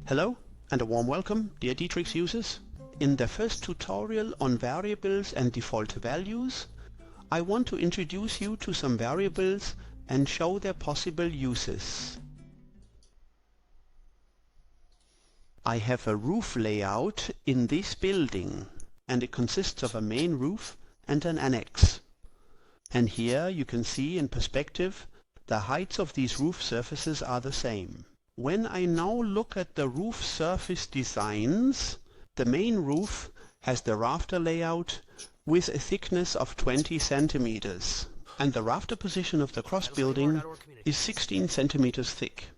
Hello and a warm welcome, dear D-Trix users. In the first tutorial on variables and default values, I want to introduce you to some variables and show their possible uses. I have a roof layout in this building, and it consists of a main roof and an annex. And here you can see in perspective the heights of these roof surfaces are the same. When I now look at the roof surface designs, the main roof has the rafter layout with a thickness of 20 centimeters, and the rafter position of the cross building is 16 centimeters thick.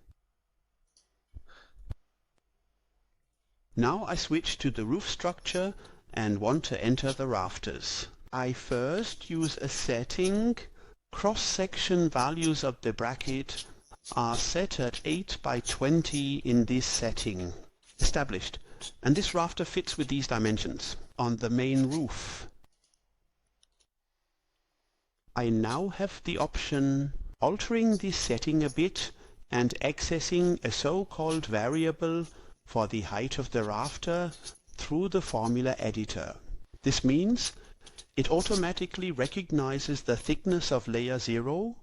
Now I switch to the roof structure and want to enter the rafters. I first use a setting. Cross-section values of the bracket are set at 8 by 20 in this setting. Established. And this rafter fits with these dimensions on the main roof. I now have the option altering this setting a bit and accessing a so-called variable for the height of the rafter through the formula editor. This means it automatically recognizes the thickness of layer 0,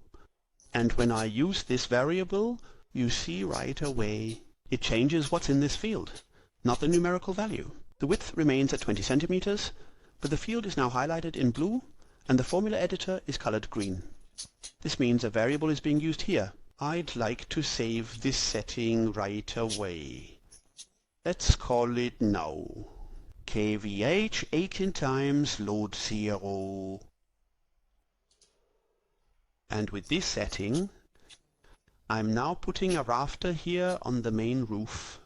and when I use this variable, you see right away it changes what's in this field, not the numerical value. The width remains at 20 centimeters, but the field is now highlighted in blue and the formula editor is colored green. This means a variable is being used here. I'd like to save this setting right away. Let's call it now. KVH 18 times load 0. And with this setting, I'm now putting a rafter here on the main roof.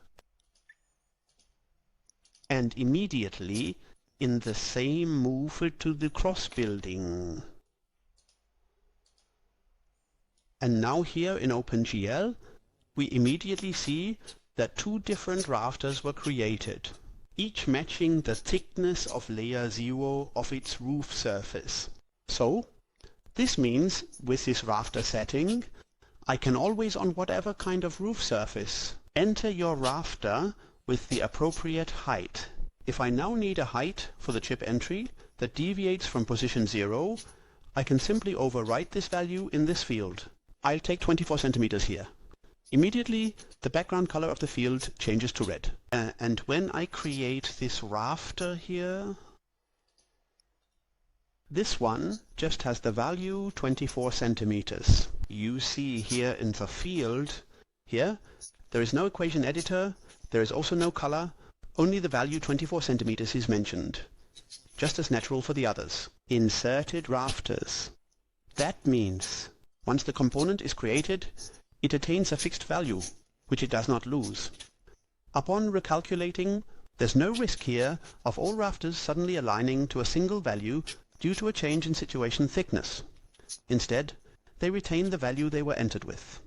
And immediately, in the same move to the cross building. And now here in OpenGL, we immediately see that two different rafters were created, each matching the thickness of layer 0 of its roof surface. So, this means, with this rafter setting, I can always, on whatever kind of roof surface, enter your rafter with the appropriate height. If I now need a height for the chip entry that deviates from position 0, I can simply overwrite this value in this field. I'll take 24 centimeters here. Immediately, the background color of the field changes to red. And when I create this rafter here, this one just has the value 24 centimeters. You see here in the field, here, there is no equation editor, there is also no color, only the value 24 centimeters is mentioned. Just as natural for the others. Inserted rafters. That means, once the component is created, it attains a fixed value, which it does not lose. Upon recalculating, there's no risk here of all rafters suddenly aligning to a single value due to a change in situation thickness. Instead, they retain the value they were entered with.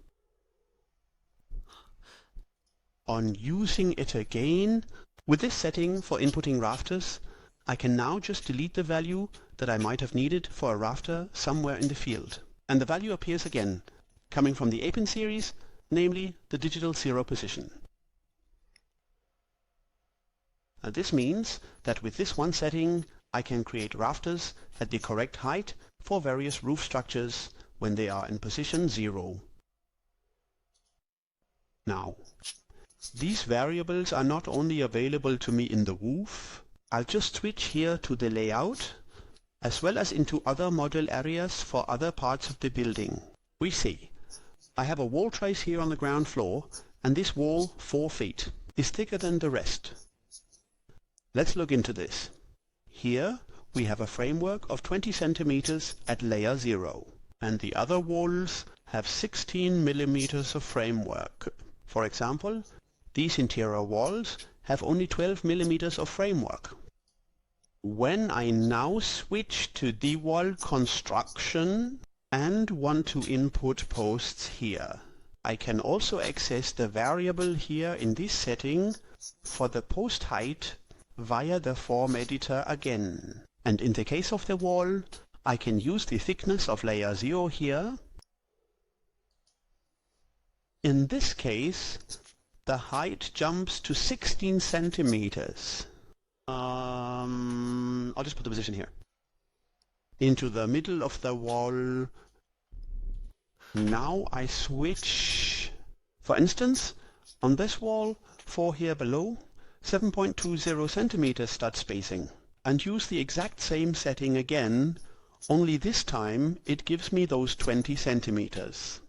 On using it again, with this setting for inputting rafters, I can now just delete the value that I might have needed for a rafter somewhere in the field. And the value appears again, coming from the APIN series, namely the digital 0 position. This means that with this one setting, I can create rafters at the correct height for various roof structures when they are in position 0. Now, these variables are not only available to me in the roof. I'll just switch here to the layout, as well as into other model areas for other parts of the building. We see, I have a wall trace here on the ground floor, and this wall, 4 feet, is thicker than the rest. Let's look into this. Here we have a framework of 20 centimeters at layer 0, and the other walls have 16 millimeters of framework. For example, these interior walls have only 12 millimeters of framework. When I now switch to the wall construction and want to input posts here, I can also access the variable here in this setting for the post height via the form editor again. And in the case of the wall, I can use the thickness of layer 0 here. In this case, the height jumps to 16 centimeters. I'll just put the position here. Into the middle of the wall. Now I switch. For instance, on this wall, 4 here below, 7.20 centimeters stud spacing. And use the exact same setting again, only this time it gives me those 20 centimeters.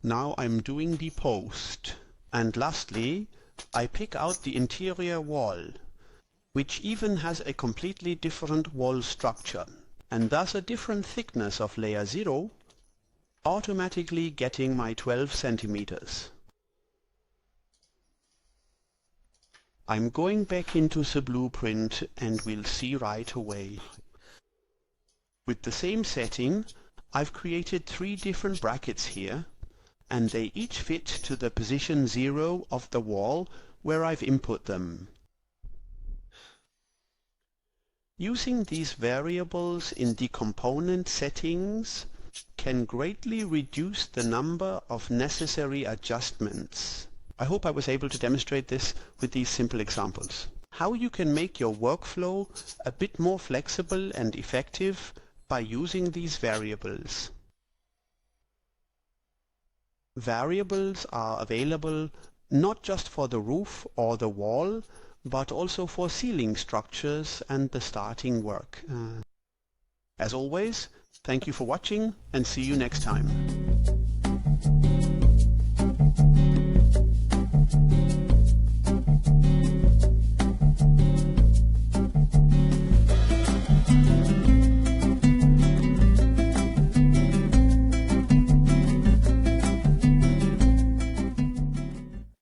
Now I'm doing the post. And lastly, I pick out the interior wall, which even has a completely different wall structure, and thus a different thickness of layer 0, automatically getting my 12 centimeters. I'm going back into the blueprint and we'll see right away. With the same setting, I've created 3 different brackets here, and they each fit to the position 0 of the wall where I've input them. Using these variables in the component settings can greatly reduce the number of necessary adjustments. I hope I was able to demonstrate this with these simple examples. How you can make your workflow a bit more flexible and effective by using these variables. Variables are available not just for the roof or the wall, but also for ceiling structures and the starting work. As always, thank you for watching and see you next time.